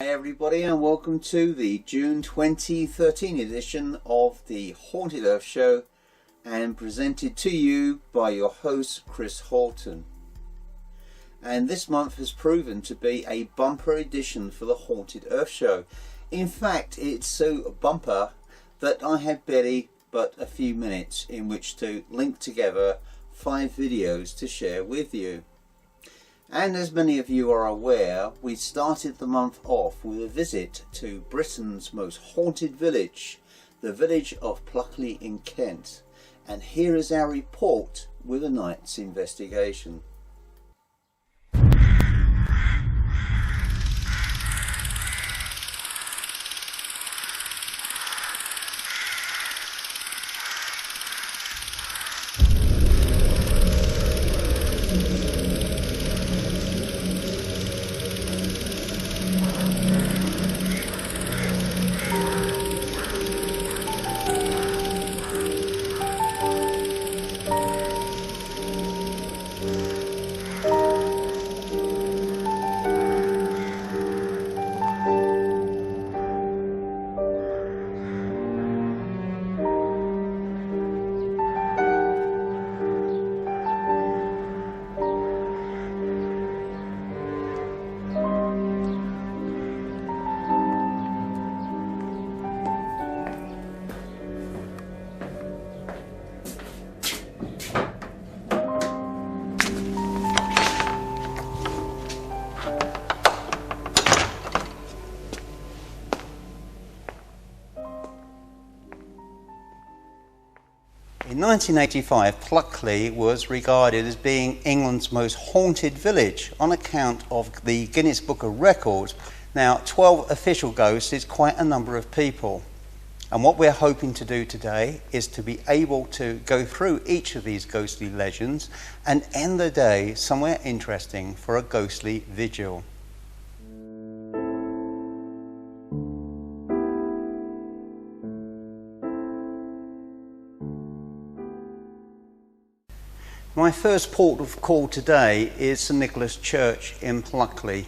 Hi everybody, and welcome to the June 2013 edition of the Haunted Earth Show, and presented to you by your host Chris Horton. And this month has proven to be a bumper edition for the Haunted Earth Show. In fact, it's so bumper that I had barely but a few minutes in which to link together 5 videos to share with you. And as many of you are aware, we started the month off with a visit to Britain's most haunted village, the village of Pluckley in Kent. And here is our report with a night's investigation. In 1985, Pluckley was regarded as being England's most haunted village on account of the Guinness Book of Records. Now, 12 official ghosts is quite a number of people. And what we're hoping to do today is to be able to go through each of these ghostly legends and end the day somewhere interesting for a ghostly vigil. My first port of call today is St Nicholas Church in Pluckley.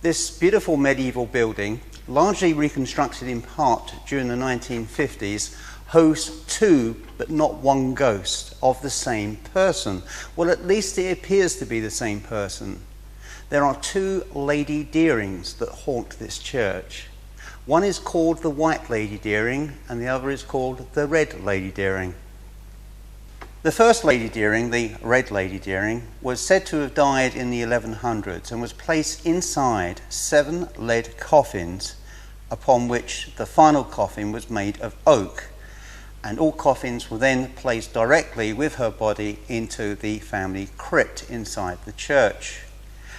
This beautiful medieval building, largely reconstructed in part during the 1950s, hosts 2 but not 1 ghost of the same person. Well, at least it appears to be the same person. There are 2 Lady Dearings that haunt this church. One is called the White Lady Dearing and the other is called the Red Lady Dearing. The first Lady Dearing, the Red Lady Dearing, was said to have died in the 1100s and was placed inside 7 lead coffins, upon which the final coffin was made of oak, and all coffins were then placed directly with her body into the family crypt inside the church.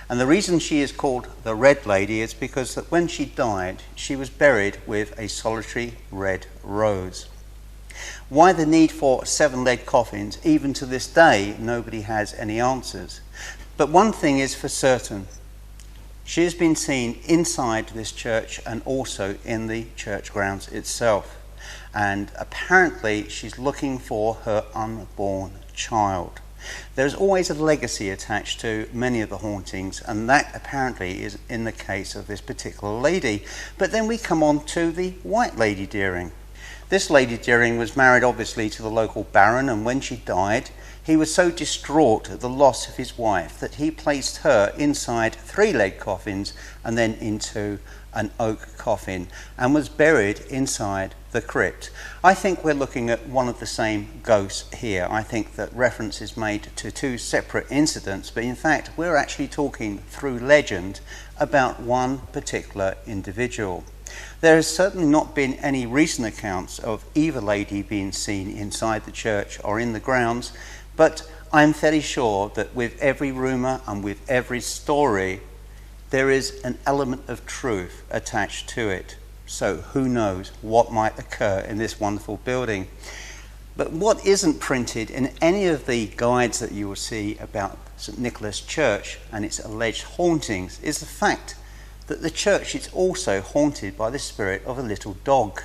And the reason she is called the Red Lady is because that when she died, she was buried with a solitary red rose. Why the need for 7 lead coffins? Even to this day, nobody has any answers. But one thing is for certain. She has been seen inside this church and also in the church grounds itself. And apparently she's looking for her unborn child. There's always a legacy attached to many of the hauntings, and that apparently is in the case of this particular lady. But then we come on to the White Lady Dearing. This Lady Dearing was married obviously to the local baron, and when she died, he was so distraught at the loss of his wife that he placed her inside 3 lead coffins and then into an oak coffin and was buried inside the crypt. I think we're looking at one of the same ghosts here. I think that reference is made to 2 separate incidents, but in fact we're actually talking through legend about one particular individual. There has certainly not been any recent accounts of either lady being seen inside the church or in the grounds, but I'm fairly sure that with every rumour and with every story, there is an element of truth attached to it. So who knows what might occur in this wonderful building. But what isn't printed in any of the guides that you will see about St Nicholas Church and its alleged hauntings is the fact that the church is also haunted by the spirit of a little dog.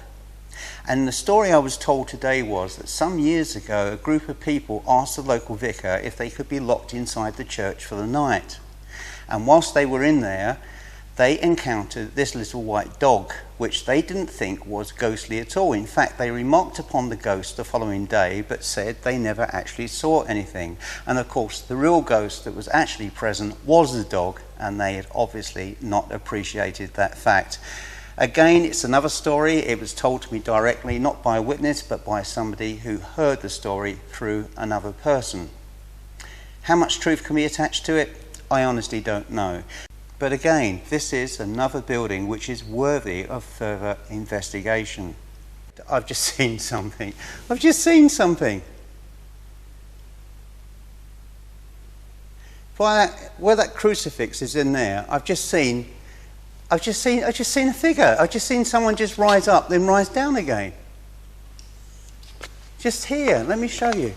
And the story I was told today was that some years ago a group of people asked the local vicar if they could be locked inside the church for the night. And whilst they were in there, they encountered this little white dog, which they didn't think was ghostly at all. In fact, they remarked upon the ghost the following day, but said they never actually saw anything. And of course, the real ghost that was actually present was the dog, and they had obviously not appreciated that fact. Again, it's another story. It was told to me directly, not by a witness, but by somebody who heard the story through another person. How much truth can be attached to it? I honestly don't know. But again, this is another building which is worthy of further investigation. I've just seen something. I've just seen something. Where that crucifix is in there, I've just seen a figure. I've just seen someone just rise up, then rise down again. Just here, let me show you.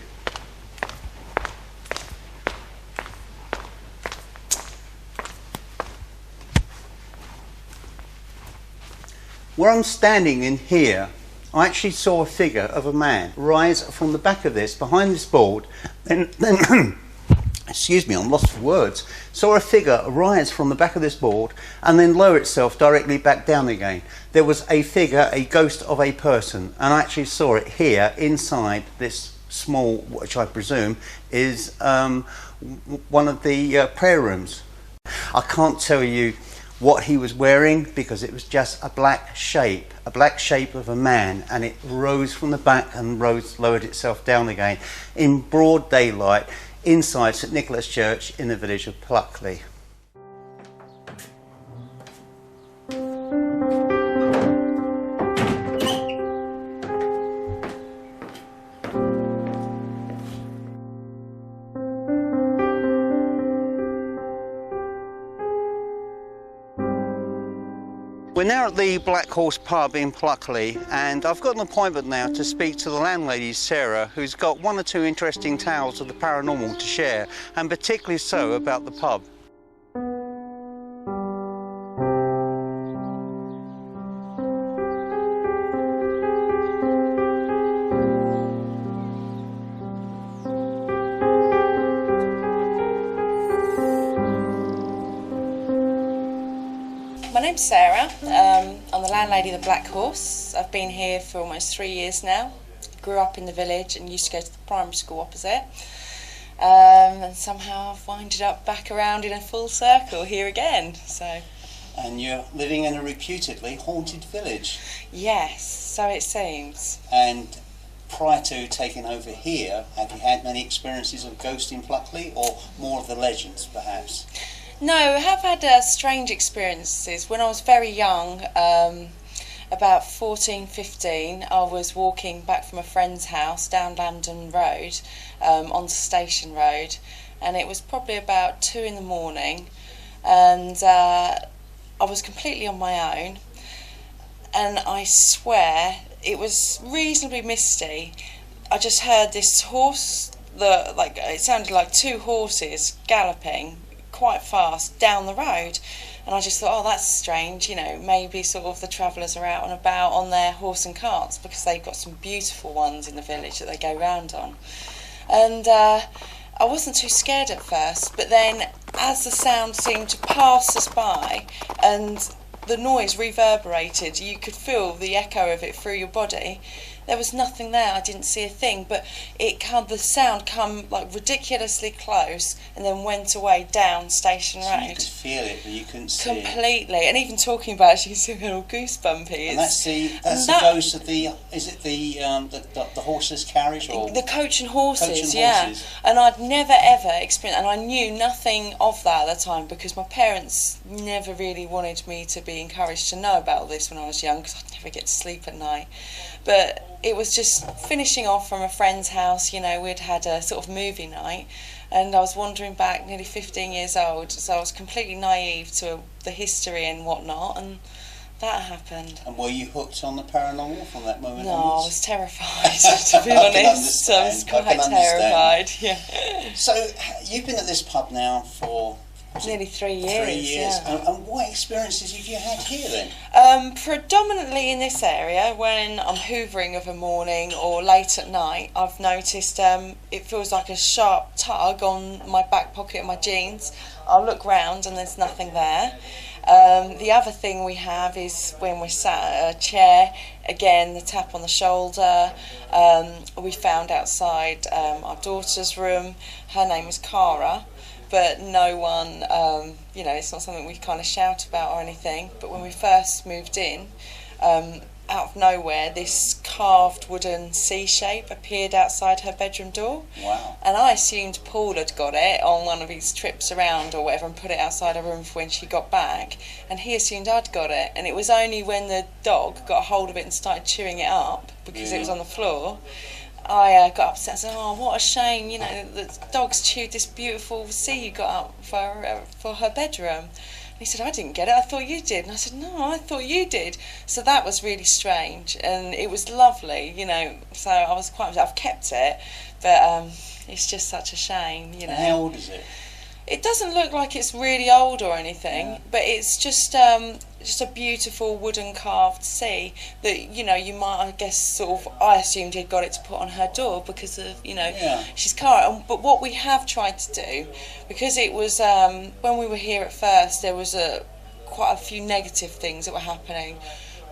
Where I'm standing in here, I actually saw a figure of a man rise from the back of this, behind this board, then excuse me, I'm lost for words, saw a figure rise from the back of this board and then lower itself directly back down again. There was a figure, a ghost of a person, and I actually saw it here inside this small, which I presume is one of the prayer rooms. I can't tell you what he was wearing because it was just a black shape of a man, and it rose from the back and lowered itself down again in broad daylight inside St Nicholas Church in the village of Pluckley. We're now at the Black Horse pub in Pluckley, and I've got an appointment now to speak to the landlady, Sarah, who's got one or two interesting tales of the paranormal to share, and particularly so about the pub. My name's Sarah. I'm the landlady of the Black Horse. I've been here for almost 3 years now. Grew up in the village and used to go to the primary school opposite. And somehow I've winded up back around in a full circle here again. And you're living in a reputedly haunted village. Yes, so it seems. And prior to taking over here, have you had many experiences of ghosts in Pluckley, or more of the legends perhaps? No, I have had strange experiences. When I was very young, about 14, 15, I was walking back from a friend's house down Lambden Road, onto Station Road, and it was probably about 2 in the morning, and I was completely on my own, and I swear it was reasonably misty. I just heard this horse, it sounded like 2 horses galloping quite fast down the road, and I just thought, oh, that's strange, you know, maybe sort of the travellers are out and about on their horse and carts, because they've got some beautiful ones in the village that they go round on. And I wasn't too scared at first, but then as the sound seemed to pass us by and the noise reverberated, you could feel the echo of it through your body. There was nothing there, I didn't see a thing, but the sound come like ridiculously close and then went away down Station Road. So you could feel it, but you couldn't see it. Completely, and even talking about it, you can see a little goosebumpy. And that's the ghost of the, is it the horse's carriage, or? The coach and horses, coach and yeah. horses. And I'd never ever experienced, and I knew nothing of that at the time because my parents never really wanted me to be encouraged to know about all this when I was young, because I'd never get to sleep at night. But it was just finishing off from a friend's house, you know, we'd had a sort of movie night, and I was wandering back, nearly 15 years old, so I was completely naive to the history and whatnot, and that happened. And were you hooked on the paranormal from that moment No, onwards? I was terrified, to be honest. I was quite terrified, yeah. So, you've been at this pub now for... Nearly 3 years. 3 years. Yeah. And what experiences have you had here then? Predominantly in this area, when I'm hoovering of a morning or late at night, I've noticed it feels like a sharp tug on my back pocket of my jeans. I'll look round and there's nothing there. The other thing we have is when we're sat at a chair, again, the tap on the shoulder. We found outside our daughter's room. Her name is Cara, but no one, you know, it's not something we kind of shout about or anything. But when we first moved in, out of nowhere, this carved wooden C shape appeared outside her bedroom door. Wow. And I assumed Paul had got it on one of his trips around or whatever and put it outside her room for when she got back. And he assumed I'd got it. And it was only when the dog got a hold of it and started chewing it up, because it was on the floor, I got upset and said, oh, what a shame, you know, the dog's chewed this beautiful C you got up for her bedroom. He said, I didn't get it, I thought you did. And I said, no, I thought you did. So that was really strange, and it was lovely, you know, so I was quite, I've kept it, but it's just such a shame, you know. And how old is it? It doesn't look like it's really old or anything, but it's just a beautiful wooden carved C that, you know, you might, I guess, sort of, I assumed he'd got it to put on her door because of, you know, she's Cara. But what we have tried to do, because it was, when we were here at first, there was quite a few negative things that were happening.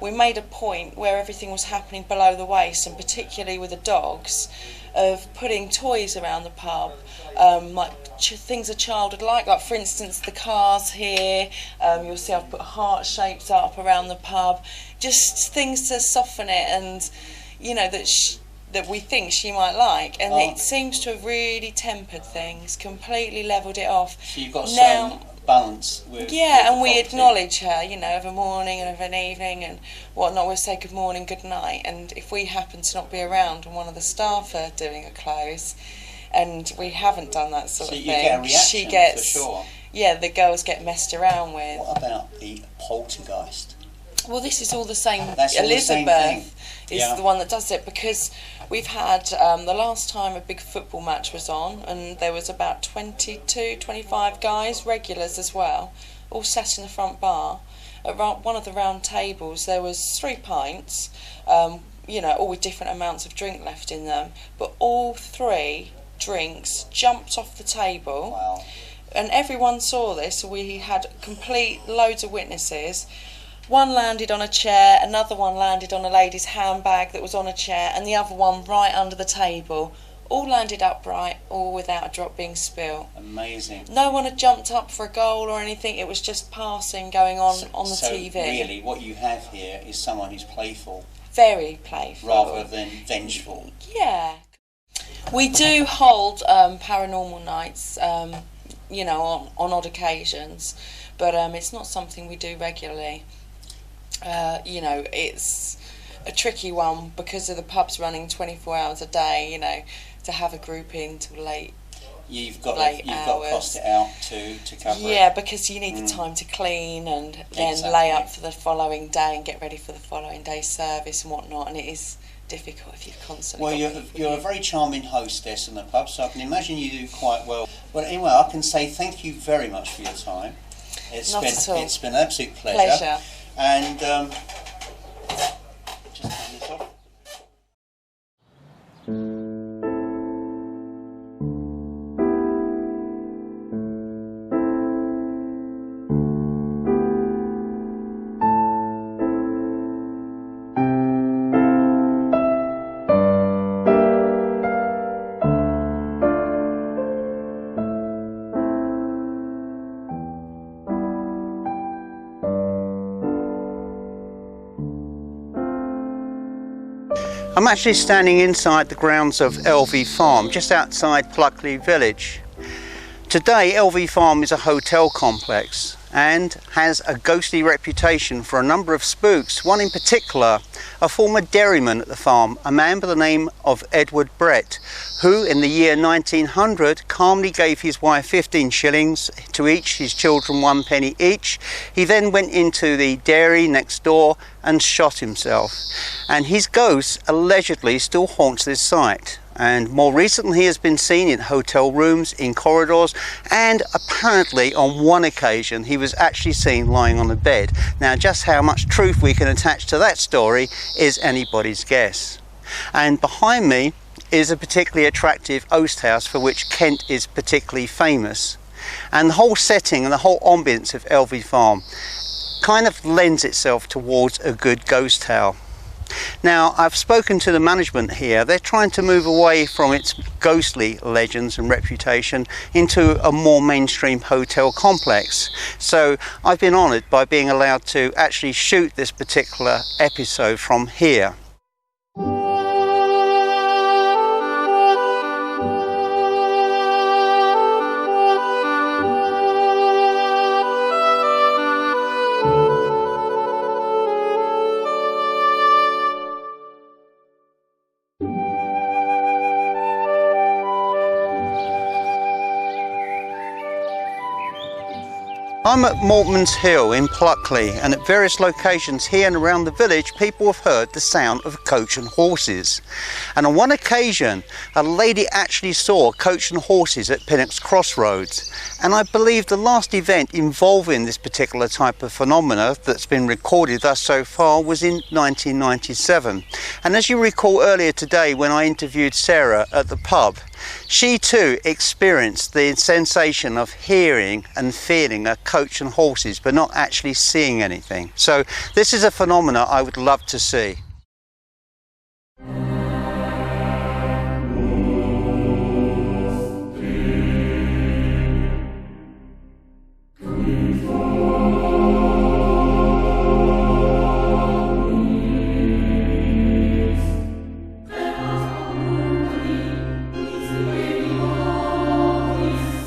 We made a point where everything was happening below the waist, and particularly with the dogs, of putting toys around the pub, like things a child would like for instance the cars here. You'll see I've put heart shapes up around the pub, just things to soften it, and you know, that we think she might like, and it seems to have really tempered things, completely levelled it off. So you've got some balance with and we acknowledge her, you know, of a morning and of an evening and whatnot. We'll say good morning, good night, and if we happen to not be around and one of the staff are doing a close and we haven't done that sort of thing, get a reaction, she gets, for sure. Yeah, the girls get messed around with. What about the poltergeist? Well, this is all the same. That's Elizabeth is the one that does it, because we've had, the last time a big football match was on, and there was about 22, 25 guys, regulars as well, all sat in the front bar. At one of the round tables there was 3 pints, you know, all with different amounts of drink left in them, but all 3 drinks jumped off the table. Wow. And everyone saw this. We had loads of witnesses. One landed on a chair, another one landed on a lady's handbag that was on a chair, and the other one right under the table. All landed upright, all without a drop being spilled. Amazing. No one had jumped up for a goal or anything. It was just passing, going on the TV. So really, what you have here is someone who's playful. Very playful. Rather than vengeful. Yeah. We do hold paranormal nights, you know, on odd occasions, but it's not something we do regularly. You know, it's a tricky one because of the pubs running 24 hours a day, you know, to have a group in till late. You've got to cost it out to cover it. Yeah, because you need the time to clean and then lay up for the following day and get ready for the following day's service and whatnot, and it is difficult if you've constantly you're a very charming hostess in the pub, so I can imagine you do quite well. Well, anyway, I can say thank you very much for your time. It's been an absolute pleasure. And just turn this off. I'm actually standing inside the grounds of LV Farm, just outside Pluckley village. Today, LV Farm is a hotel complex and has a ghostly reputation for a number of spooks. One in particular, a former dairyman at the farm, a man by the name of Edward Brett, who in the year 1900 calmly gave his wife 15 shillings to each, his children 1 penny each. He then went into the dairy next door and shot himself. And his ghost allegedly still haunts this site. And more recently he has been seen in hotel rooms, in corridors, and apparently on one occasion he was actually seen lying on a bed. Now, just how much truth we can attach to that story is anybody's guess. And behind me is a particularly attractive oast house for which Kent is particularly famous. And the whole setting and the whole ambience of Elvie Farm kind of lends itself towards a good ghost tale. Now, I've spoken to the management here. They're trying to move away from its ghostly legends and reputation into a more mainstream hotel complex. So I've been honoured by being allowed to actually shoot this particular episode from here. I'm at Mortman's Hill in Pluckley, and at various locations here and around the village people have heard the sound of coach and horses. And on one occasion a lady actually saw coach and horses at Pinnock's Crossroads, and I believe the last event involving this particular type of phenomena that's been recorded thus so far was in 1997. And as you recall earlier today when I interviewed Sarah at the pub, she too experienced the sensation of hearing and feeling a coach and horses but not actually seeing anything. So this is a phenomena I would love to see.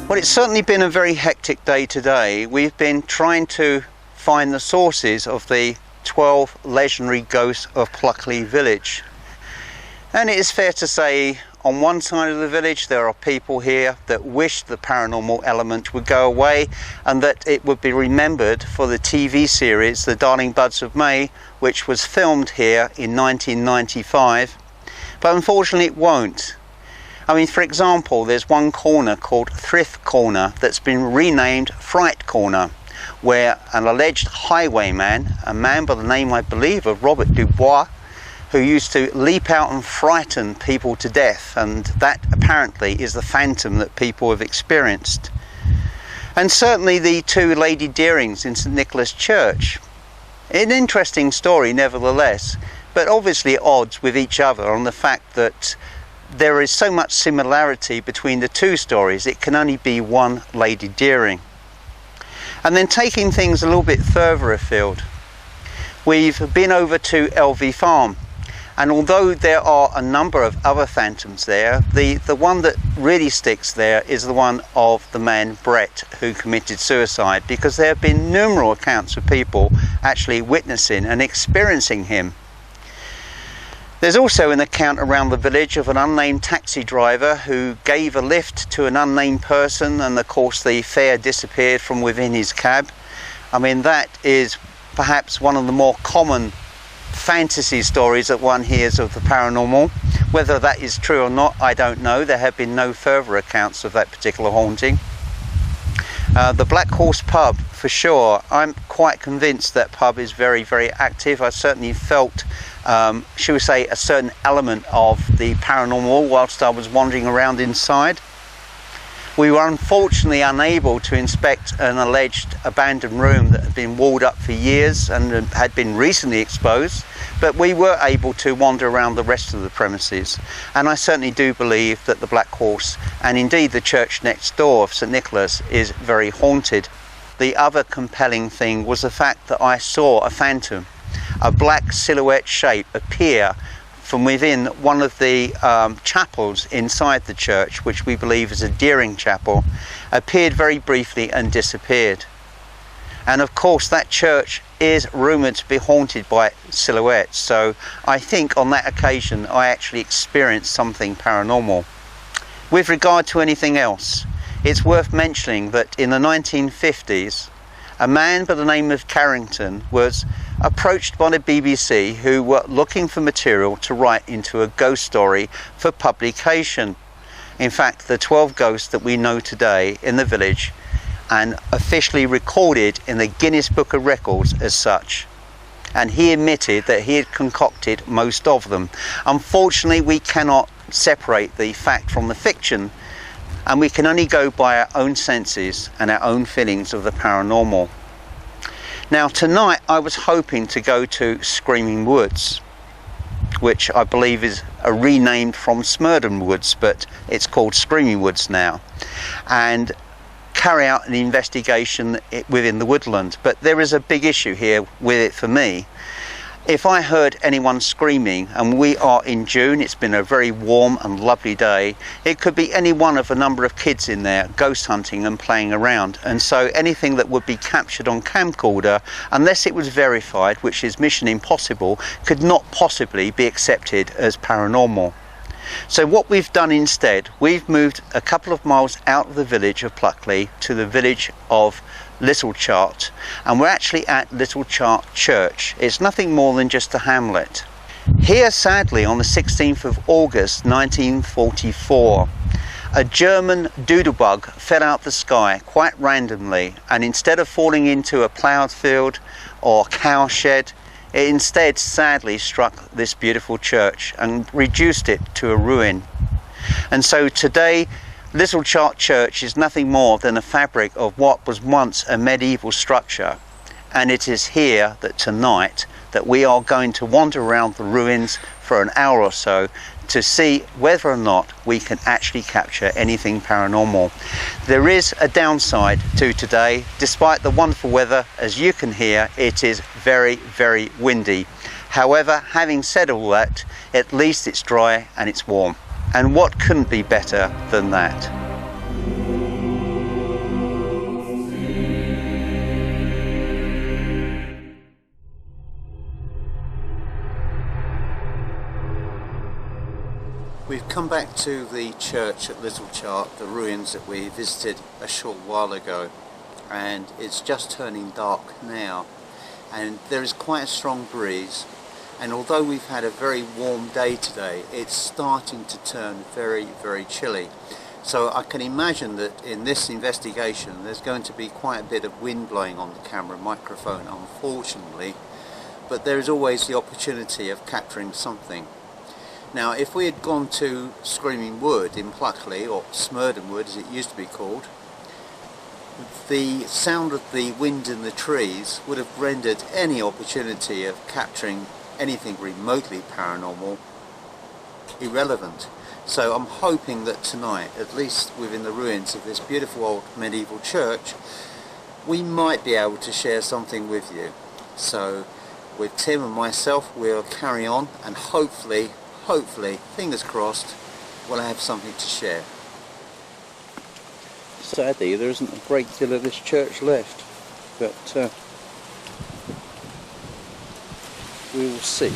Well, it's certainly been a very hectic day today. We've been trying to find the sources of the 12 legendary ghosts of Pluckley village. And it is fair to say, on one side of the village there are people here that wish the paranormal element would go away and that it would be remembered for the TV series The Darling Buds of May, which was filmed here in 1995. But unfortunately it won't. I mean, for example, there's one corner called Thrift Corner that's been renamed Fright Corner, where an alleged highwayman, a man by the name, I believe, of Robert Dubois, who used to leap out and frighten people to death, and that apparently is the phantom that people have experienced. And certainly the two Lady Deerings in St Nicholas Church. An interesting story nevertheless, but obviously at odds with each other on the fact that there is so much similarity between the two stories, it can only be one Lady Deering. And then taking things a little bit further afield, we've been over to Elvie Farm, and although there are a number of other phantoms there, the one that really sticks there is the one of the man Brett who committed suicide, because there have been numerous accounts of people actually witnessing and experiencing him. There's also an account around the village of an unnamed taxi driver who gave a lift to an unnamed person, and of course the fare disappeared from within his cab. I mean, that is perhaps one of the more common fantasy stories that one hears of the paranormal. Whether that is true or not, I don't know. There have been no further accounts of that particular haunting. The Black Horse pub, for sure, I'm quite convinced that pub is very, very active. I certainly felt, shall we say, a certain element of the paranormal whilst I was wandering around inside. We were unfortunately unable to inspect an alleged abandoned room that had been walled up for years and had been recently exposed, but we were able to wander around the rest of the premises, and I certainly do believe that the Black Horse, and indeed the church next door of St Nicholas, is very haunted. The other compelling thing was the fact that I saw a phantom, a black silhouette shape, appear from within one of the chapels inside the church, which we believe is a Deering chapel, appeared very briefly and disappeared. And of course that church is rumoured to be haunted by silhouettes, so I think on that occasion I actually experienced something paranormal. With regard to anything else, it's worth mentioning that in the 1950s a man by the name of Carrington was approached by the BBC, who were looking for material to write into a ghost story for publication. In fact, the 12 ghosts that we know today in the village, and officially recorded in the Guinness Book of Records as such. And he admitted that he had concocted most of them. Unfortunately, we cannot separate the fact from the fiction. and we can only go by our own senses and our own feelings of the paranormal. Now tonight I was hoping to go to Screaming Woods, which I believe is a renamed from Smerdon Woods, but it's called Screaming Woods now, and carry out an investigation within the woodland. But there is a big issue here with it for me. If I heard anyone screaming, and we are in June, it's been a very warm and lovely day, it could be any one of a number of kids in there ghost hunting and playing around, and so anything that would be captured on camcorder, unless it was verified, which is mission impossible, could not possibly be accepted as paranormal. So what we've done instead, we've moved a couple of miles out of the village of Pluckley to the village of Little Chart, and we're actually at Little Chart Church. It's nothing more than just a hamlet. Here, sadly, on the 16th of August 1944, a German doodlebug fell out the sky quite randomly, and instead of falling into a ploughed field or cow shed, it instead sadly struck this beautiful church and reduced it to a ruin. And so today, Little Chart Church is nothing more than a fabric of what was once a medieval structure, and it is here that tonight that we are going to wander around the ruins for an hour or so to see whether or not we can actually capture anything paranormal. There is a downside to today. Despite the wonderful weather, as you can hear, it is very, very windy. However, having said all that, at least it's dry and it's warm. And what couldn't be better than that? We've come back to the church at Little Chart, the ruins that we visited a short while ago, and it's just turning dark now, and there is quite a strong breeze. And although we've had a very warm day today, it's starting to turn very, very chilly. So I can imagine that in this investigation there's going to be quite a bit of wind blowing on the camera microphone, unfortunately, but there is always the opportunity of capturing something. Now, if we had gone to Screaming Wood in Pluckley, or Smerdon Wood as it used to be called, the sound of the wind in the trees would have rendered any opportunity of capturing anything remotely paranormal irrelevant. So I'm hoping that tonight, at least within the ruins of this beautiful old medieval church, we might be able to share something with you. So with Tim and myself, we'll carry on, and hopefully, fingers crossed, we'll have something to share. Sadly, there isn't a great deal of this church left, but we will see.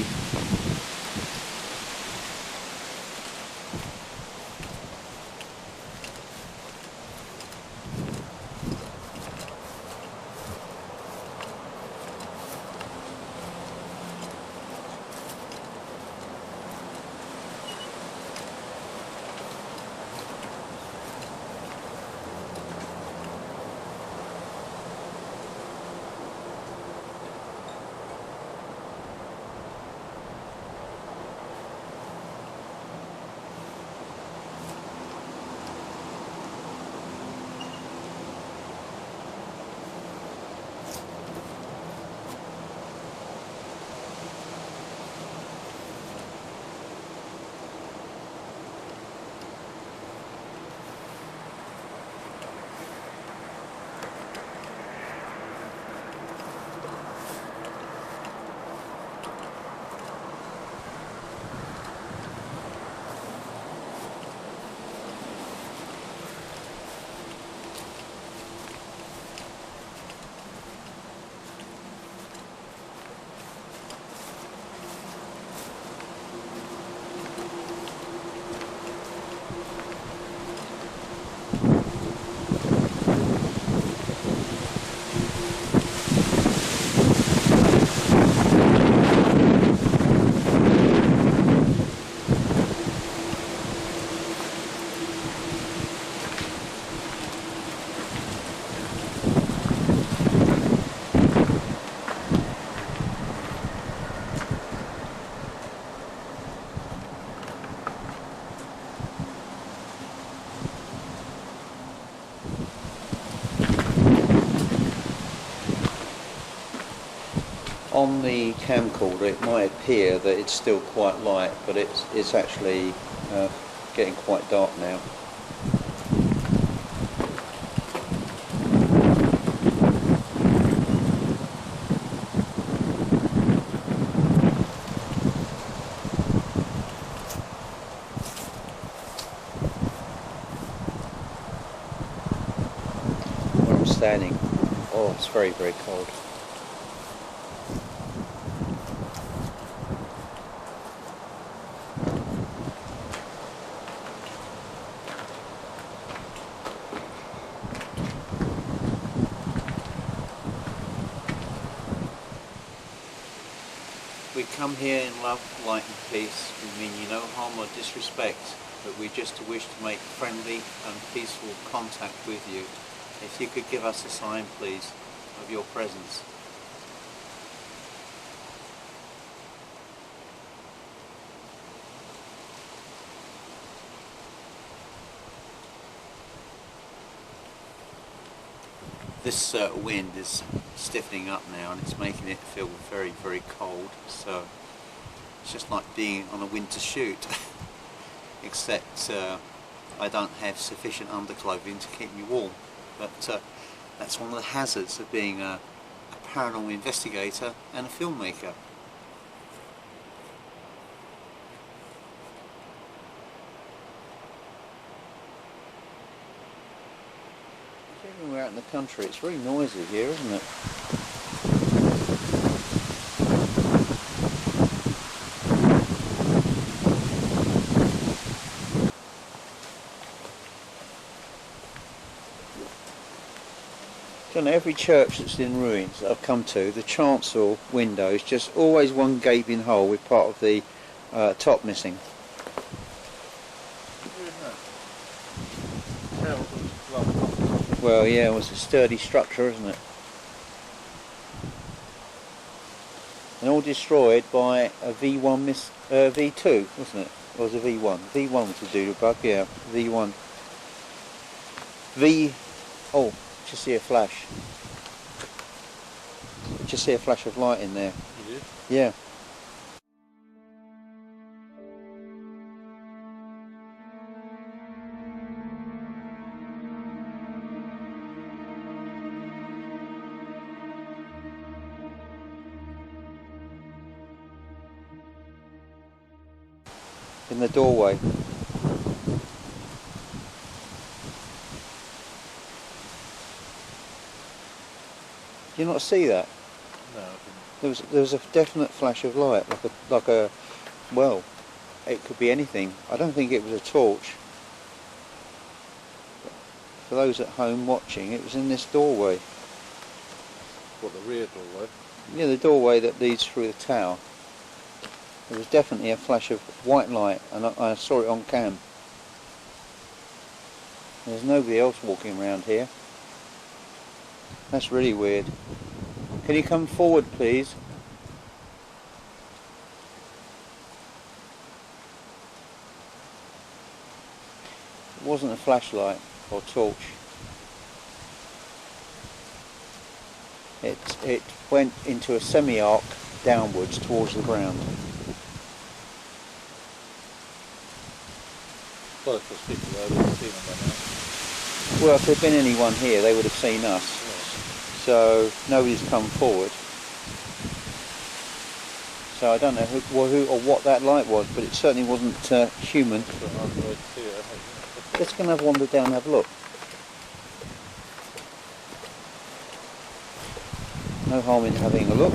on the camcorder it might appear that it's still quite light, but it's actually getting quite dark now. Where I'm standing, oh, it's very, very cold. We come here in love, light and peace. We mean you no harm or disrespect, but we just wish to make friendly and peaceful contact with you. If you could give us a sign, please, of your presence. This wind is stiffening up now and it's making it feel very, very cold, so it's just like being on a winter shoot except I don't have sufficient underclothing to keep me warm, but that's one of the hazards of being a paranormal investigator and a filmmaker. When we're out in the country, it's very noisy here, isn't it? John, every church that's in ruins that I've come to, the chancel window is just always one gaping hole with part of the top missing. Well, yeah, it was a sturdy structure, isn't it? And all destroyed by a V1 V2, wasn't it? Or was it a V1? V1 was the doodlebug, yeah, V1. Oh, just see a flash. Just see a flash of light in there. You did? Yeah. In the doorway. Do you not see that? No, I didn't. There was a definite flash of light, like a well, it could be anything. I don't think it was a torch. For those at home watching, it was in this doorway. What, the rear doorway? Yeah, the doorway that leads through the tower. There was definitely a flash of white light, and I saw it on cam. There's nobody else walking around here. That's really weird. Can you come forward, please? It wasn't a flashlight or torch. It went into a semi-arc downwards towards the ground. Well, if there's people there, they'd have seen them by now. Well, if there'd been anyone here, they would have seen us. Yes. So nobody's come forward. So I don't know who or what that light was, but it certainly wasn't human. Let's go and have a wander down and have a look. No harm in having a look.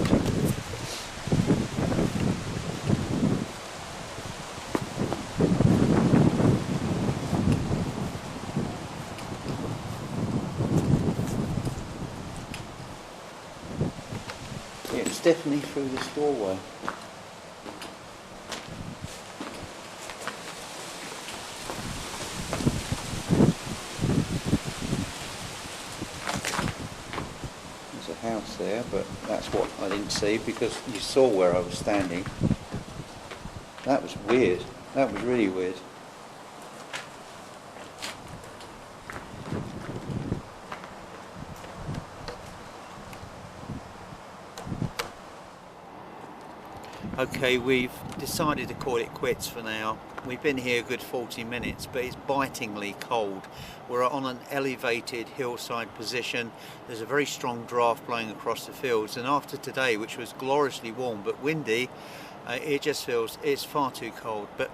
Yeah, it's definitely through this doorway. House there, but that's what I didn't see because you saw where I was standing. That was weird. That was really weird. Okay, we've decided to call it quits for now. We've been here a good 40 minutes, but it's bitingly cold. We're on an elevated hillside position. There's a very strong draft blowing across the fields, and after today, which was gloriously warm but windy, it just feels it's far too cold. But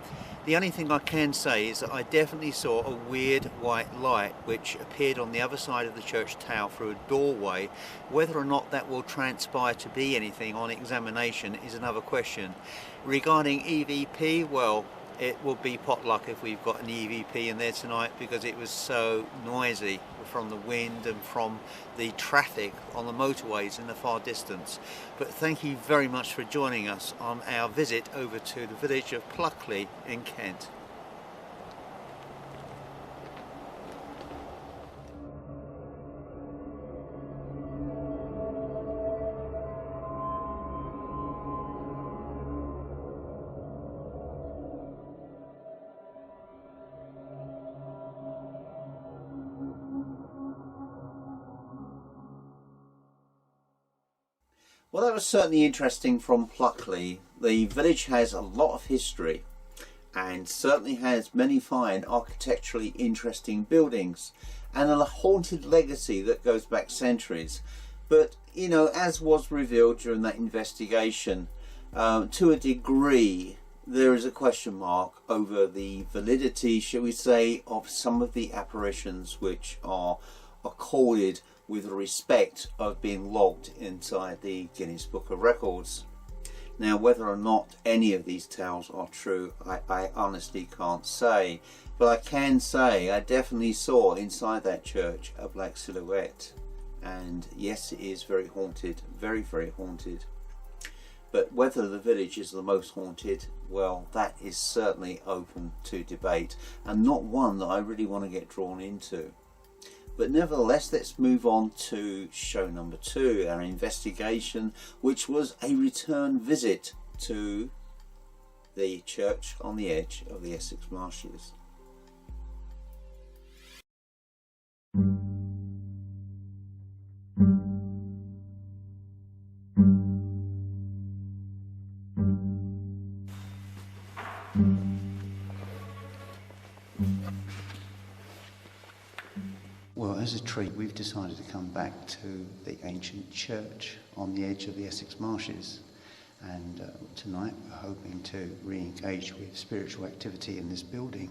the only thing I can say is that I definitely saw a weird white light which appeared on the other side of the church tower through a doorway. Whether or not that will transpire to be anything on examination is another question. Regarding EVP, well, it will be potluck if we've got an EVP in there tonight, because it was so noisy from the wind and from the traffic on the motorways in the far distance. But thank you very much for joining us on our visit over to the village of Pluckley in Kent. Well, that was certainly interesting from Pluckley. The village has a lot of history and certainly has many fine architecturally interesting buildings and a haunted legacy that goes back centuries. But, you know, as was revealed during that investigation, to a degree, there is a question mark over the validity, shall we say, of some of the apparitions which are accorded with respect of being logged inside the Guinness Book of Records. Now, whether or not any of these tales are true, I honestly can't say, but I can say I definitely saw inside that church a black silhouette, and yes, it is very haunted, very, very haunted. But whether the village is the most haunted, well, that is certainly open to debate, and not one that I really want to get drawn into. But nevertheless, let's move on to show number 2, our investigation, which was a return visit to the church on the edge of the Essex marshes. Well, as a treat, we've decided to come back to the ancient church on the edge of the Essex marshes, and tonight we're hoping to re-engage with spiritual activity in this building,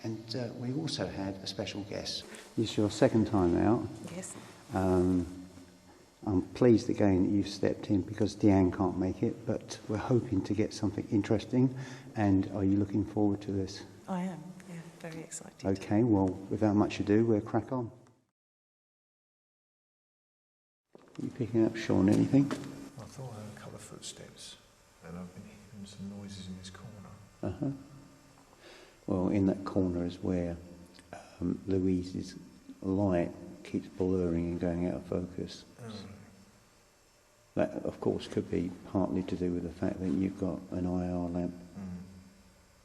and we also had a special guest. This is your second time out. Yes. I'm pleased again that you've stepped in because Deanne can't make it, but we're hoping to get something interesting. And are you looking forward to this? I am, yeah, very excited. Okay, well, without much ado, we'll crack on. Are you picking up, Sean, anything? I thought I heard a couple of footsteps, and I've been hearing some noises in this corner. Uh-huh. Well, in that corner is where Louise's light keeps blurring and going out of focus. Oh. That, of course, could be partly to do with the fact that you've got an IR lamp.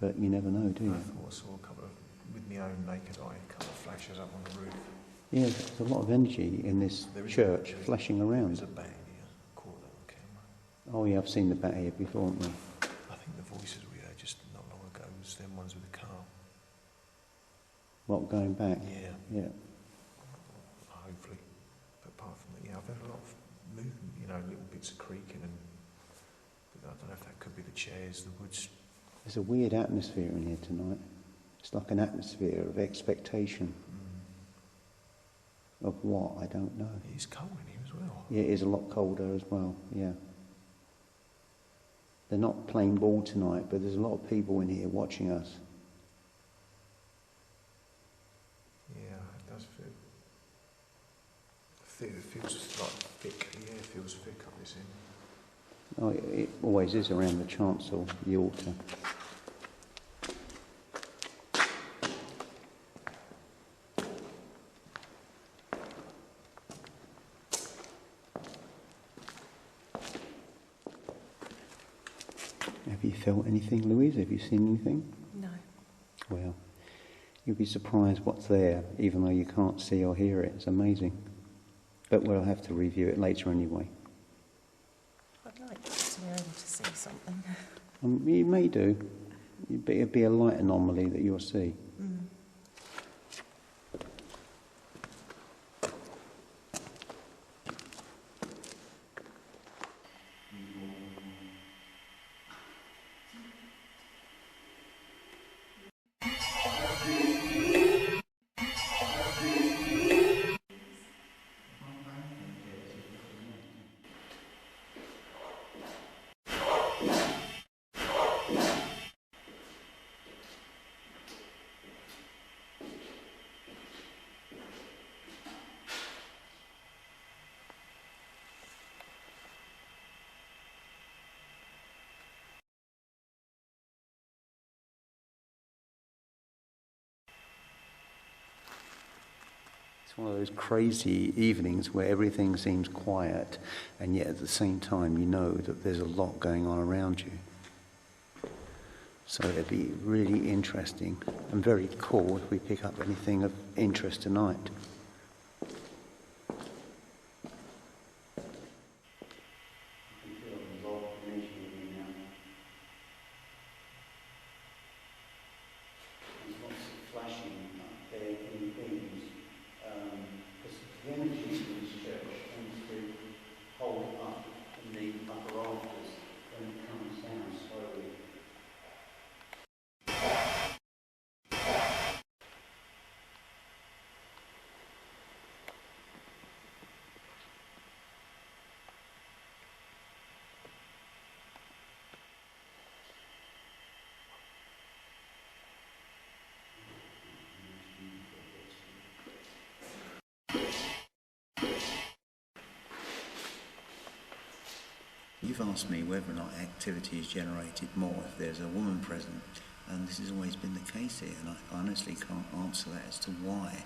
But you never know, do you? I thought I saw a couple of, with my own naked eye, a couple of flashes up on the roof. Yeah, there's a lot of energy in this church flashing around. There's a bat here, caught that on camera. Oh yeah, I've seen the bat here before, haven't we? I think the voices we heard just not long ago was them ones with the car. What, going back? Yeah. Yeah. Hopefully. But apart from that, yeah, I've had a lot of movement, you know, little bits of creaking, and but I don't know if that could be the chairs, the woods. There's a weird atmosphere in here tonight. It's like an atmosphere of expectation. Of what? I don't know. It's cold in here as well. Yeah, it is a lot colder as well, yeah. They're not playing ball tonight, but there's a lot of people in here watching us. Yeah, it does feel. It feels like thick. The air feels thick up this end. Oh, it always is around the chancel, the altar. Have you felt anything, Louise? Have you seen anything? No. Well, you'll be surprised what's there, even though you can't see or hear it. It's amazing. But we'll have to review it later anyway. I'd like to be able to to see something. You may do, but it'll be a light anomaly that you'll see. It's one of those crazy evenings where everything seems quiet, and yet at the same time you know that there's a lot going on around you. So it'd be really interesting and very cool if we pick up anything of interest tonight. You've asked me whether or not activity is generated more if there's a woman present, and this has always been the case here, and I honestly can't answer that as to why.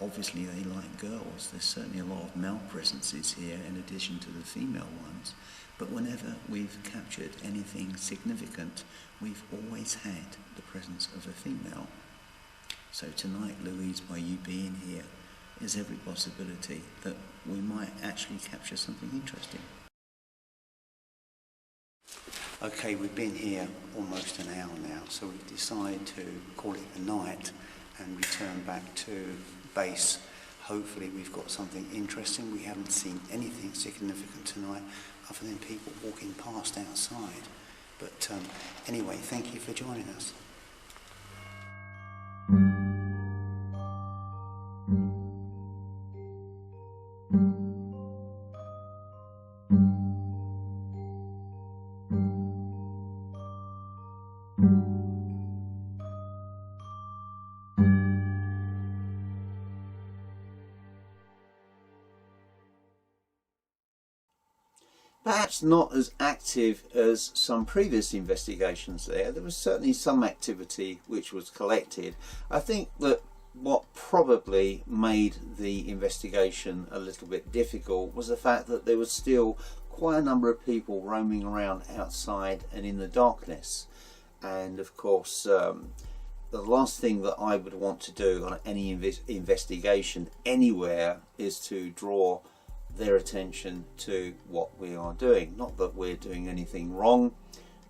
Obviously they like girls. There's certainly a lot of male presences here in addition to the female ones, but whenever we've captured anything significant, we've always had the presence of a female. So tonight, Louise, by you being here, there's every possibility that we might actually capture something interesting. Okay, we've been here almost an hour now, so we've decided to call it a night and return back to base. Hopefully we've got something interesting. We haven't seen anything significant tonight other than people walking past outside. But anyway, thank you for joining us. Perhaps not as active as some previous investigations there. There was certainly some activity which was collected. I think that what probably made the investigation a little bit difficult was the fact that there was still quite a number of people roaming around outside and in the darkness. And of course, the last thing that I would want to do on any investigation anywhere is to draw their attention to what we are doing. Not that we're doing anything wrong,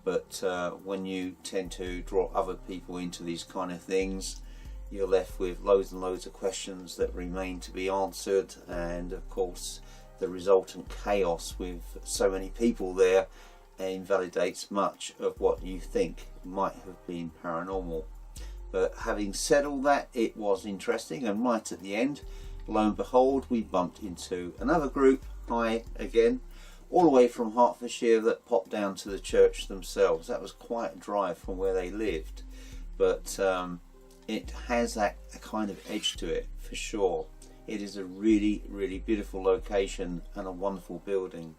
but when you tend to draw other people into these kind of things, you're left with loads and loads of questions that remain to be answered, and of course the resultant chaos with so many people there invalidates much of what you think might have been paranormal. But having said all that, it was interesting, and right at the end, lo and behold, we bumped into another group, hi again, all the way from Hertfordshire, that popped down to the church themselves. That was quite a drive from where they lived, but it has that kind of edge to it for sure. It is a really, really beautiful location and a wonderful building.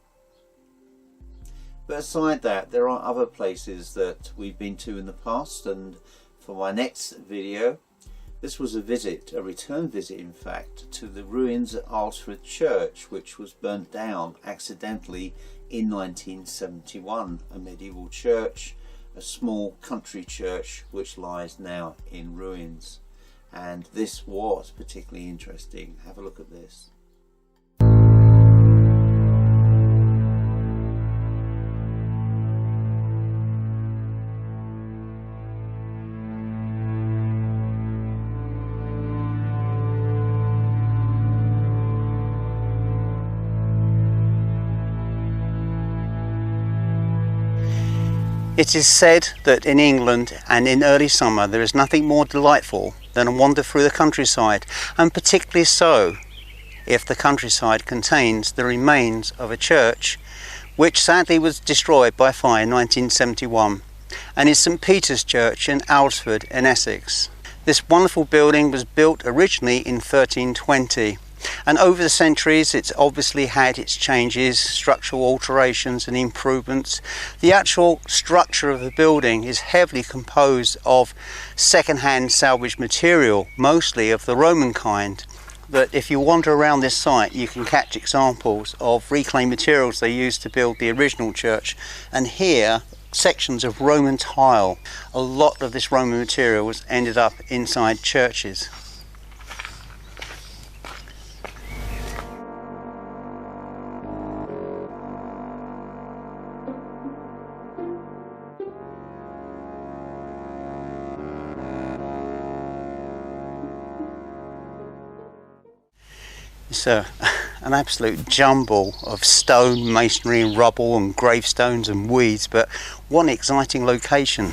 But aside that, there are other places that we've been to in the past, and for my next video, this was a visit, a return visit in fact, to the ruins at ALRESFORD Church, which was burnt down accidentally in 1971, a medieval church, a small country church which lies now in ruins. And this was particularly interesting. Have a look at this. It is said that in England and in early summer there is nothing more delightful than a wander through the countryside, and particularly so if the countryside contains the remains of a church which sadly was destroyed by fire in 1971, and is St Peter's Church in ALRESFORD in Essex. This wonderful building was built originally in 1320, and over the centuries it's obviously had its changes, structural alterations and improvements. The actual structure of the building is heavily composed of second-hand salvaged material, mostly of the Roman kind. That if you wander around this site you can catch examples of reclaimed materials they used to build the original church, and here sections of Roman tile. A lot of this Roman material was ended up inside churches. It's an absolute jumble of stone, masonry and rubble and gravestones and weeds, but one exciting location.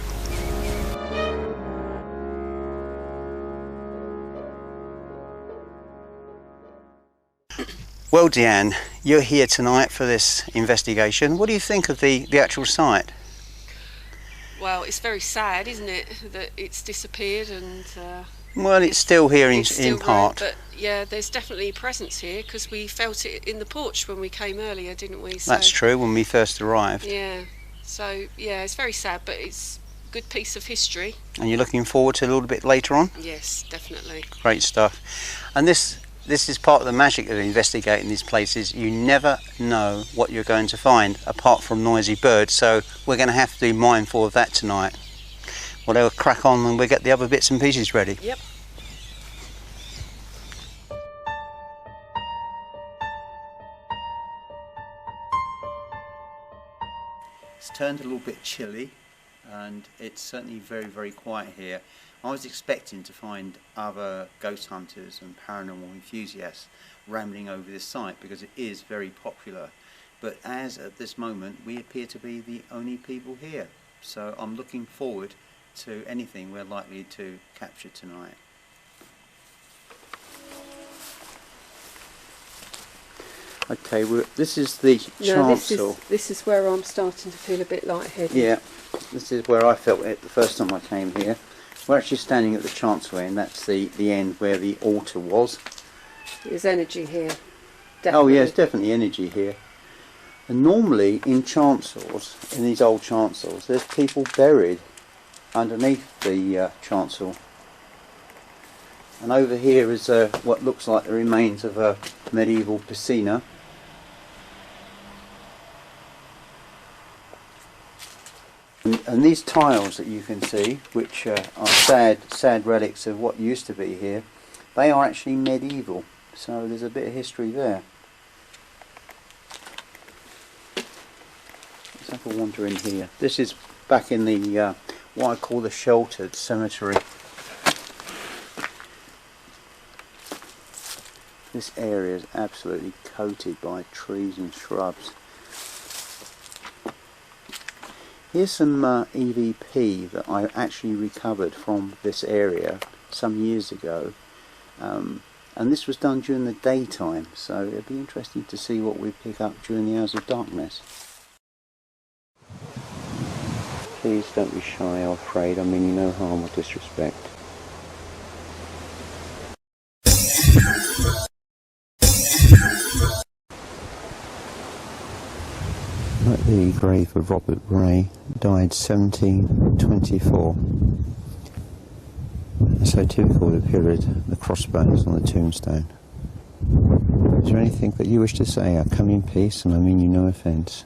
Well, Deanne, you're here tonight for this investigation. What do you think of the actual site? Well, it's very sad, isn't it, that it's disappeared, and well, it's still here it's still in part. But yeah, there's definitely a presence here because we felt it in the porch when we came earlier, didn't we? So, That's true, when we first arrived. Yeah. So yeah, it's very sad, but it's a good piece of history. And you're looking forward to a little bit later on? Yes, definitely. Great stuff. And this is part of the magic of investigating these places. You never know what you're going to find, apart from noisy birds, so we're going to have to be mindful of that tonight. Well, they'll crack on and we'll get the other bits and pieces ready. Yep. It's turned a little bit chilly and it's certainly very, very quiet here. I was expecting to find other ghost hunters and paranormal enthusiasts rambling over this site because it is very popular, but as at this moment we appear to be the only people here, so I'm looking forward to anything we're likely to capture tonight. Okay, this is the chancel. This is where I'm starting to feel a bit lightheaded. Yeah, this is where I felt it the first time I came here. We're actually standing at the chancel, and that's the end where the altar was. There's energy here. Definitely. Oh yeah, there's definitely energy here. And normally in chancels, in these old chancels, there's people buried underneath the chancel. And over here is what looks like the remains of a medieval piscina. And these tiles that you can see, which are sad relics of what used to be here, they are actually medieval. So there's a bit of history there. Let's have a wander in here. This is back in the what I call the sheltered cemetery. This area is absolutely coated by trees and shrubs. Here's some EVP that I actually recovered from this area some years ago, and this was done during the daytime, so it'll be interesting to see what we pick up during the hours of darkness. Please don't be shy or afraid, I mean you no harm or disrespect. Like the grave of Robert Ray, died 1724. So typical of the period, the crossbones on the tombstone. Is there anything that you wish to say? I come in peace and I mean you no offence.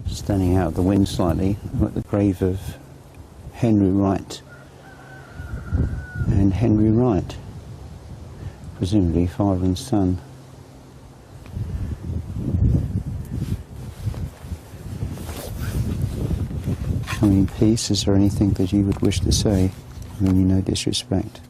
Standing out of the wind slightly, I'm at the grave of Henry Wright and Henry Wright, presumably father and son. Come in peace, is there anything that you would wish to say? I mean you no disrespect.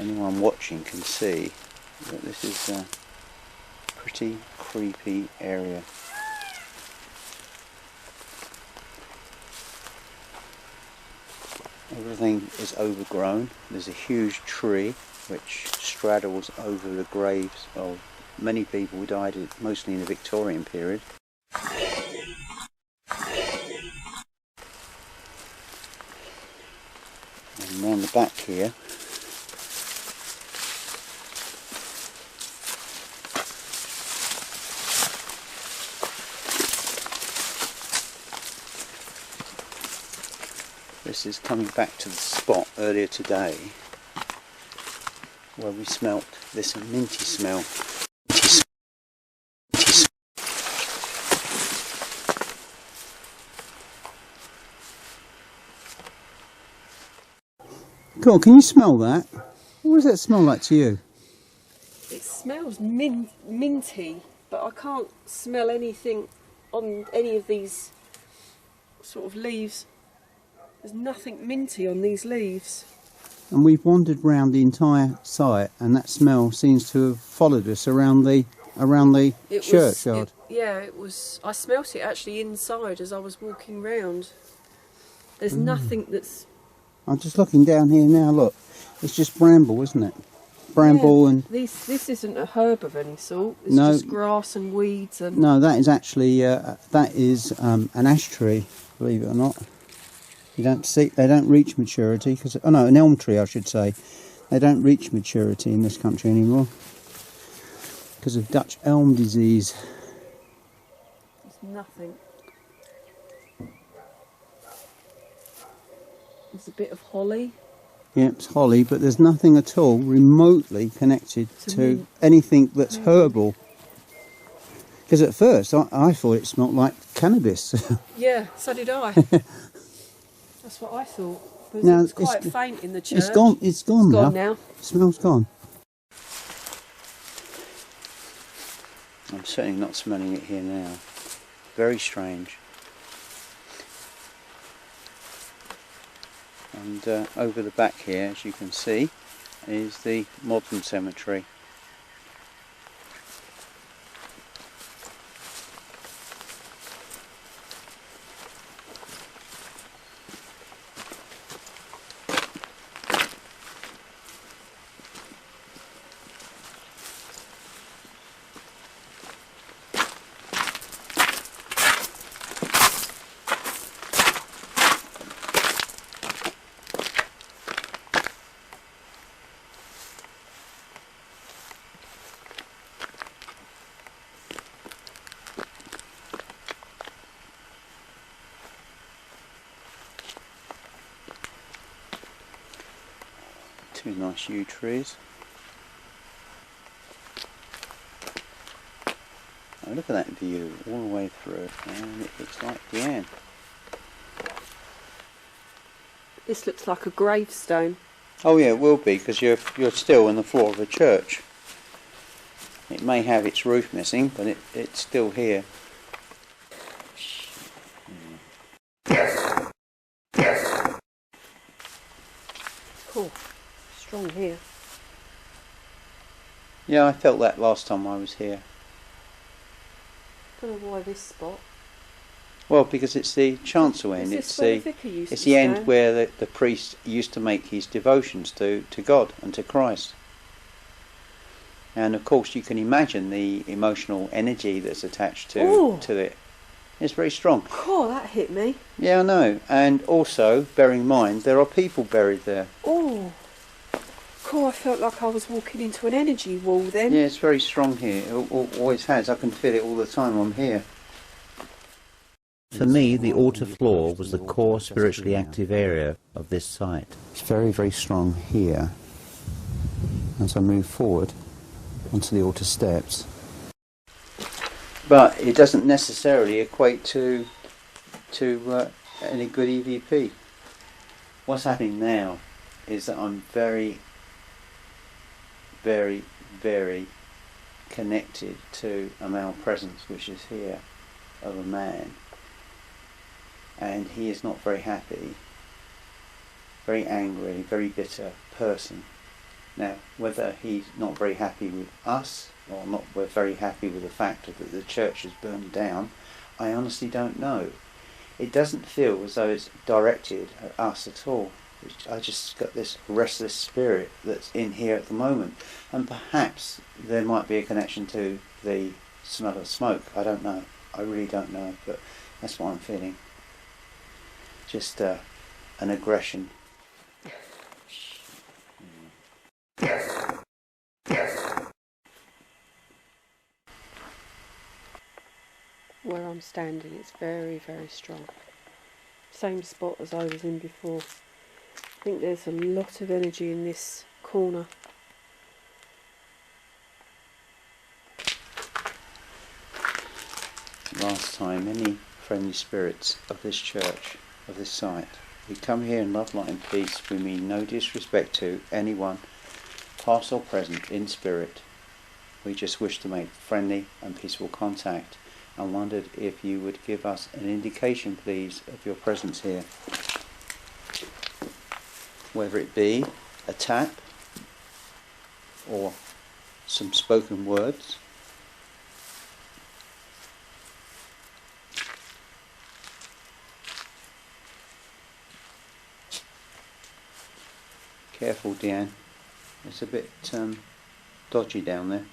anyone watching can see that this is a pretty creepy area. Everything is overgrown. There's a huge tree which straddles over the graves of many people who died mostly in the Victorian period. And round the back here, this is coming back to the spot earlier today where we smelt this minty smell. Cool, can you smell that? What does that smell like to you? It smells minty, but I can't smell anything on any of these sort of leaves. There's nothing minty on these leaves. And we've wandered round the entire site, and that smell seems to have followed us around the churchyard. It was. I smelt it actually inside as I was walking round. There's nothing that's. I'm just looking down here now. Look, it's just bramble, isn't it? Bramble and this isn't a herb of any sort. It's no, just grass and weeds and. No, that is actually an ash tree. Believe it or not. You don't see, they don't reach maturity because, oh no, an elm tree I should say. They don't reach maturity in this country anymore because of Dutch elm disease. There's nothing. There's a bit of holly. Yeah, it's holly, but there's nothing at all remotely connected to anything that's herbal. Because at first I thought it smelled like cannabis. Yeah, so did I. That's what I thought. But Now, it's quite faint in the church. It's gone. It's gone now. The smell's gone. I'm certainly not smelling it here now. Very strange. And over the back here, as you can see, is the modern cemetery. Two nice yew trees. Oh, look at that view all the way through, and it looks like the end. This looks like a gravestone. Oh yeah, it will be, because you're still in the floor of a church. It may have its roof missing, but it's still here. Cool. Strong here. Yeah, I felt that last time I was here. Don't know why this spot. Well, because it's the chancel end. It's where the vicar used it's to the end stand? where the priest used to make his devotions to God and to Christ. And of course, you can imagine the emotional energy that's attached to it. It's very strong. Oh, that hit me. Yeah, I know. And also, bearing in mind, there are people buried there. Oh. Cool, I felt like I was walking into an energy wall then. Yeah, it's very strong here. It always has. I can feel it all the time I'm here. For me, the altar floor was the core spiritually active area of this site. It's very, very strong here. As I move forward onto the altar steps. But it doesn't necessarily equate to any good EVP. What's happening now is that I'm very, very, very connected to a male presence which is here, of a man. And he is not very happy, very angry, very bitter person. Now, whether he's not very happy with us or not we're very happy with the fact that the church is burned down, I honestly don't know. It doesn't feel as though it's directed at us at all. I just got this restless spirit that's in here at the moment, and perhaps there might be a connection to the smell of smoke. I don't know. I really don't know, but that's what I'm feeling. Just an aggression. Where I'm standing, it's very, very strong. Same spot as I was in before. I think there's a lot of energy in this corner. Last time, any friendly spirits of this church, of this site, we come here in love, light and peace. We mean no disrespect to anyone, past or present, in spirit. We just wish to make friendly and peaceful contact, and wondered if you would give us an indication, please, of your presence here. Whether it be a tap or some spoken words. Careful, Deanne. It's a bit dodgy down there.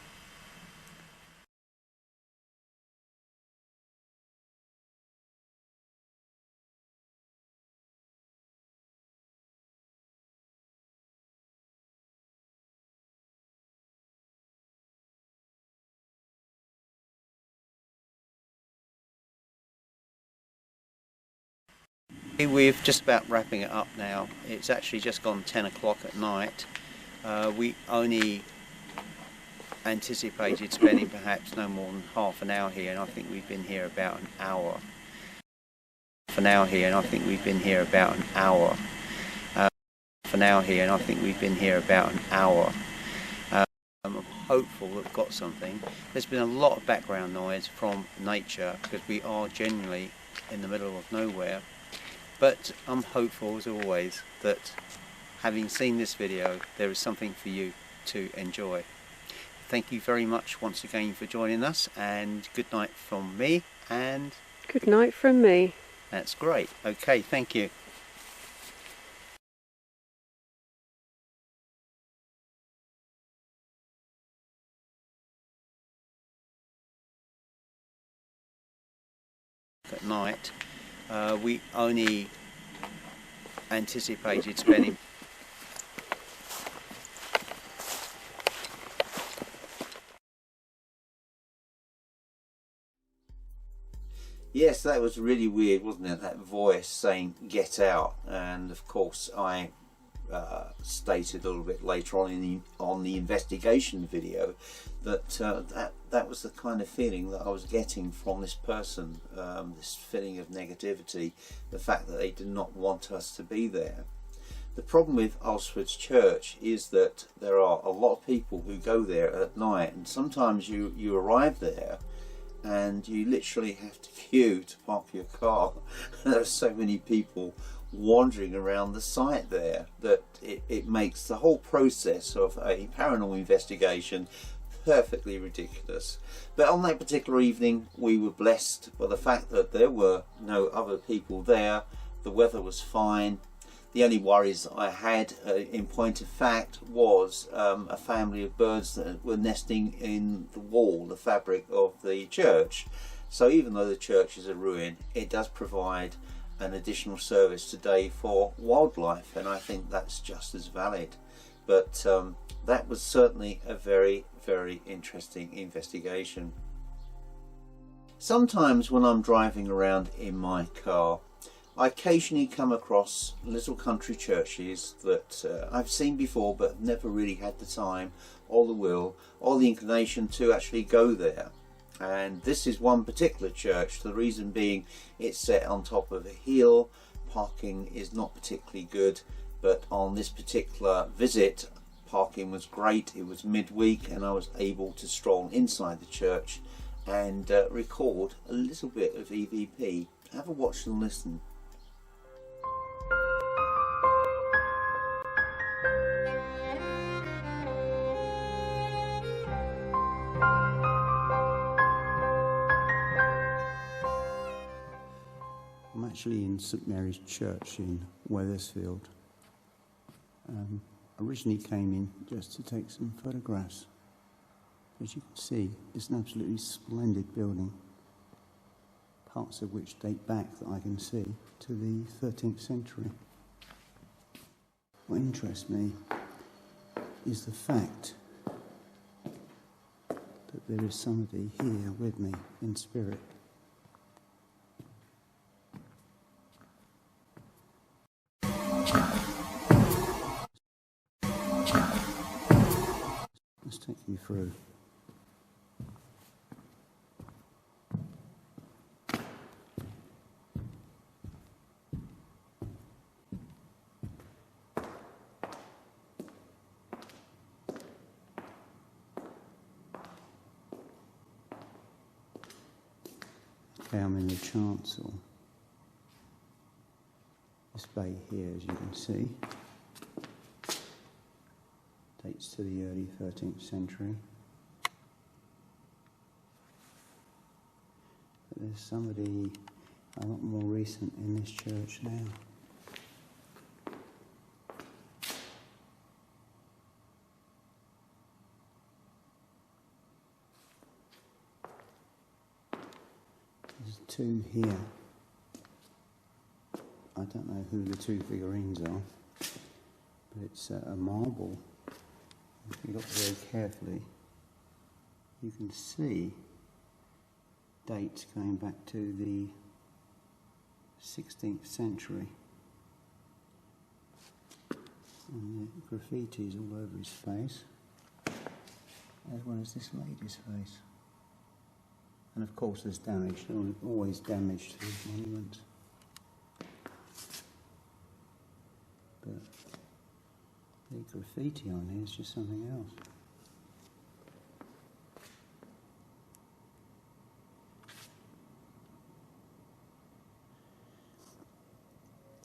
We're just about wrapping it up now. It's actually just gone 10 o'clock at night. We only anticipated spending perhaps no more than half an hour here, and I think we've been here about an hour. For now here, and I think we've been here about an hour. For now here, and I think we've been here about an hour. I'm hopeful that we've got something. There's been a lot of background noise from nature because we are genuinely in the middle of nowhere. But I'm hopeful, as always, that having seen this video, there is something for you to enjoy. Thank you very much once again for joining us, and good night from me, and... Good night from me. That's great. Okay, thank you. At night. We only anticipated spending... Yes, that was really weird, wasn't it? That voice saying "get out," and of course I stated a little bit later on the investigation video that that was the kind of feeling that I was getting from this person, this feeling of negativity, the fact that they did not want us to be there. The problem with ALRESFORD's church is that there are a lot of people who go there at night, and sometimes you arrive there and you literally have to queue to park your car. There are so many people wandering around the site there that it makes the whole process of a paranormal investigation perfectly ridiculous. But on that particular evening we were blessed by the fact that there were no other people there. The weather was fine. The only worries that I had, in point of fact, was a family of birds that were nesting in the wall, the fabric of the church. So even though the church is a ruin, it does provide an additional service today for wildlife, and I think that's just as valid. But that was certainly a very, very interesting investigation. Sometimes when I'm driving around in my car, I occasionally come across little country churches that I've seen before but never really had the time or the will or the inclination to actually go there. And this is one particular church, the reason being it's set on top of a hill, parking is not particularly good, but on this particular visit parking was great. It was midweek and I was able to stroll inside the church and record a little bit of EVP. Have a watch and listen. actually in St Mary's Church in Weathersfield. Originally came in just to take some photographs. As you can see, it's an absolutely splendid building, parts of which date back, that I can see, to the 13th century. What interests me is the fact that there is somebody here with me in spirit. Let's take you through. Okay, I'm in the chancel. This bay here, as you can see, dates to the early 13th century. But there's somebody a lot more recent in this church now. There's two here. I don't know who the two figurines are, but it's a marble. If you look very carefully, you can see dates going back to the 16th century. And the graffiti's all over his face, as well as this lady's face. And of course there's damage, always damage to these monuments. But the graffiti on here is just something else.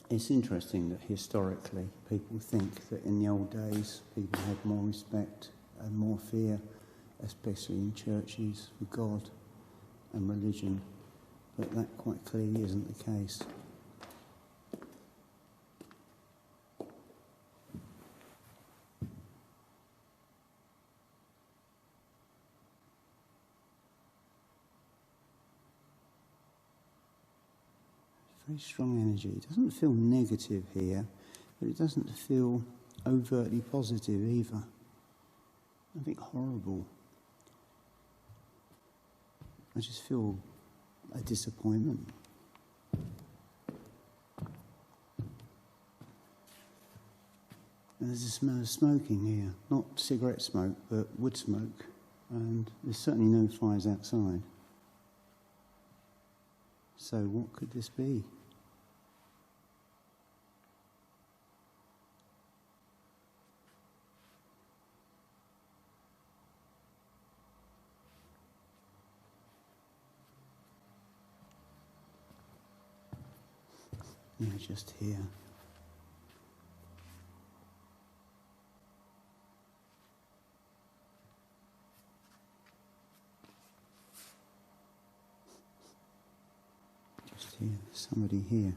It's interesting that historically people think that in the old days people had more respect and more fear, especially in churches, for God and religion, but that quite clearly isn't the case. Very strong energy. It doesn't feel negative here, but it doesn't feel overtly positive either. Nothing horrible. I just feel a disappointment. And there's a smell of smoking here. Not cigarette smoke, but wood smoke. And there's certainly no fires outside. So what could this be? Yeah, just here. Just here, somebody here.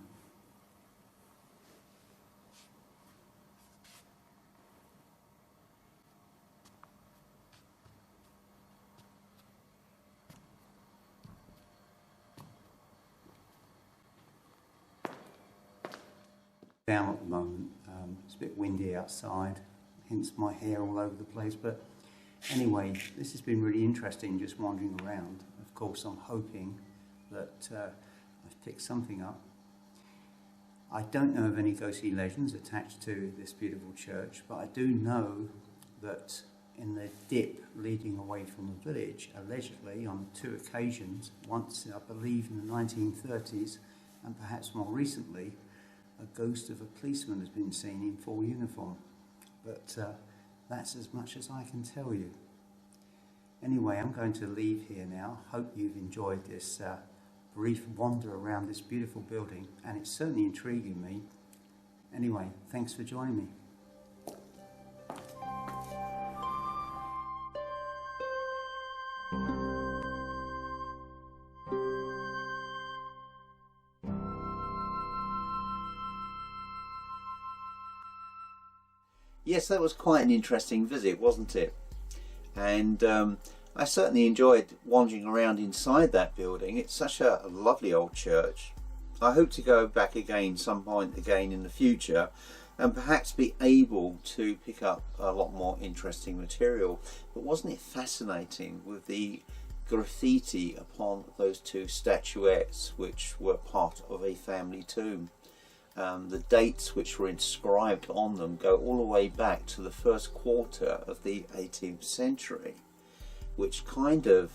Down at the moment, it's a bit windy outside, hence my hair all over the place, but anyway, this has been really interesting just wandering around. Of course, I'm hoping that I've picked something up. I don't know of any ghostly legends attached to this beautiful church, but I do know that in the dip leading away from the village, allegedly on 2 occasions, once I believe in the 1930s and perhaps more recently, a ghost of a policeman has been seen in full uniform. But that's as much as I can tell you. Anyway, I'm going to leave here now. Hope you've enjoyed this brief wander around this beautiful building, and it's certainly intriguing me. Anyway, thanks for joining me. Yes, that was quite an interesting visit, wasn't it? And I certainly enjoyed wandering around inside that building. It's such a lovely old church. I hope to go back again some point again in the future and perhaps be able to pick up a lot more interesting material. But wasn't it fascinating with the graffiti upon those two statuettes which were part of a family tomb? The dates which were inscribed on them go all the way back to the first quarter of the 18th century, which kind of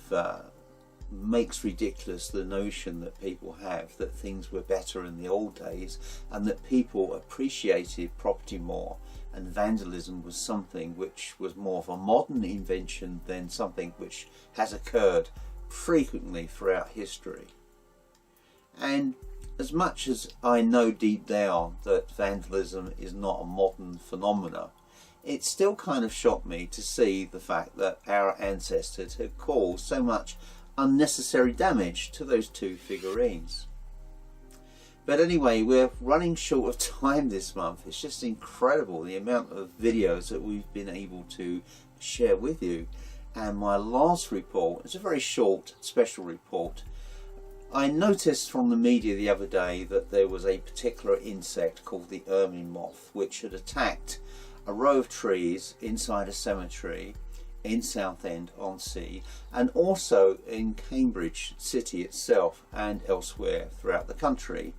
makes ridiculous the notion that people have that things were better in the old days and that people appreciated property more, and vandalism was something which was more of a modern invention than something which has occurred frequently throughout history. And as much as I know deep down that vandalism is not a modern phenomena, it still kind of shocked me to see the fact that our ancestors had caused so much unnecessary damage to those two figurines. But anyway, we're running short of time this month. It's just incredible the amount of videos that we've been able to share with you. And my last report is a very short special report. I noticed from the media the other day that there was a particular insect called the ermine moth which had attacked a row of trees inside a cemetery in Southend-on-Sea, and also in Cambridge city itself and elsewhere throughout the country.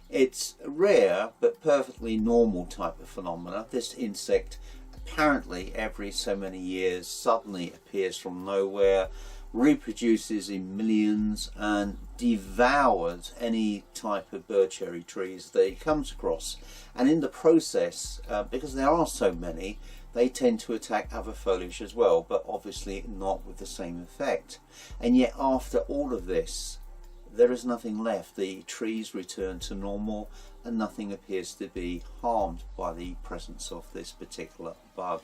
It's a rare but perfectly normal type of phenomena. This insect apparently every so many years suddenly appears from nowhere, reproduces in millions and devours any type of bird cherry trees that it comes across, and in the process, because there are so many, they tend to attack other foliage as well, but obviously not with the same effect. And yet after all of this, there is nothing left. The trees return to normal and nothing appears to be harmed by the presence of this particular bug.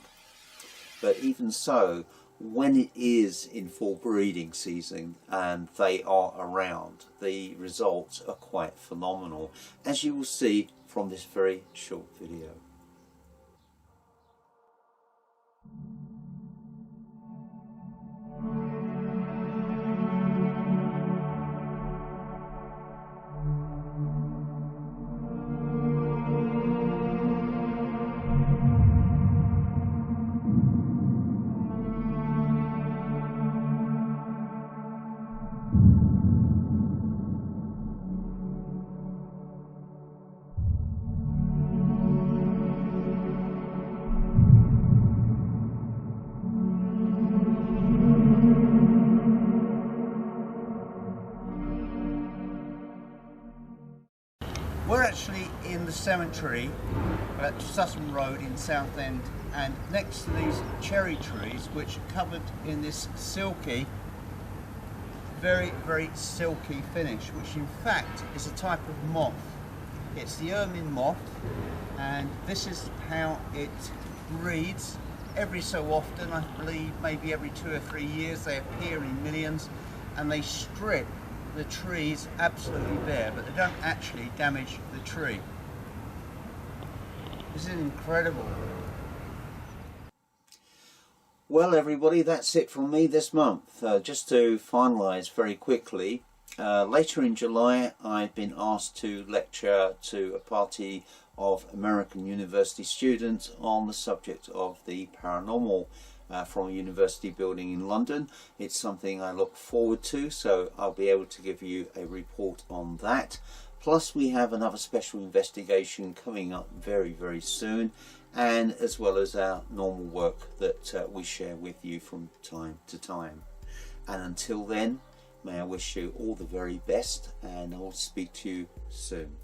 But even so, when it is in full breeding season and they are around, the results are quite phenomenal, as you will see from this very short video. We're actually in the cemetery at Sutton Road in Southend, and next to these cherry trees which are covered in this silky, very silky finish, which in fact is a type of moth. It's the ermine moth, and this is how it breeds. Every so often, I believe maybe every 2 or 3 years, they appear in millions and they strip the trees absolutely bare, but they don't actually damage the tree. This is incredible. Well everybody, that's it from me this month. Just to finalise very quickly, later in July I've been asked to lecture to a party of American university students on the subject of the paranormal from a university building in London. It's something I look forward to, so I'll be able to give you a report on that. Plus we have another special investigation coming up very soon, and as well as our normal work that we share with you from time to time. And until then, may I wish you all the very best, and I'll speak to you soon.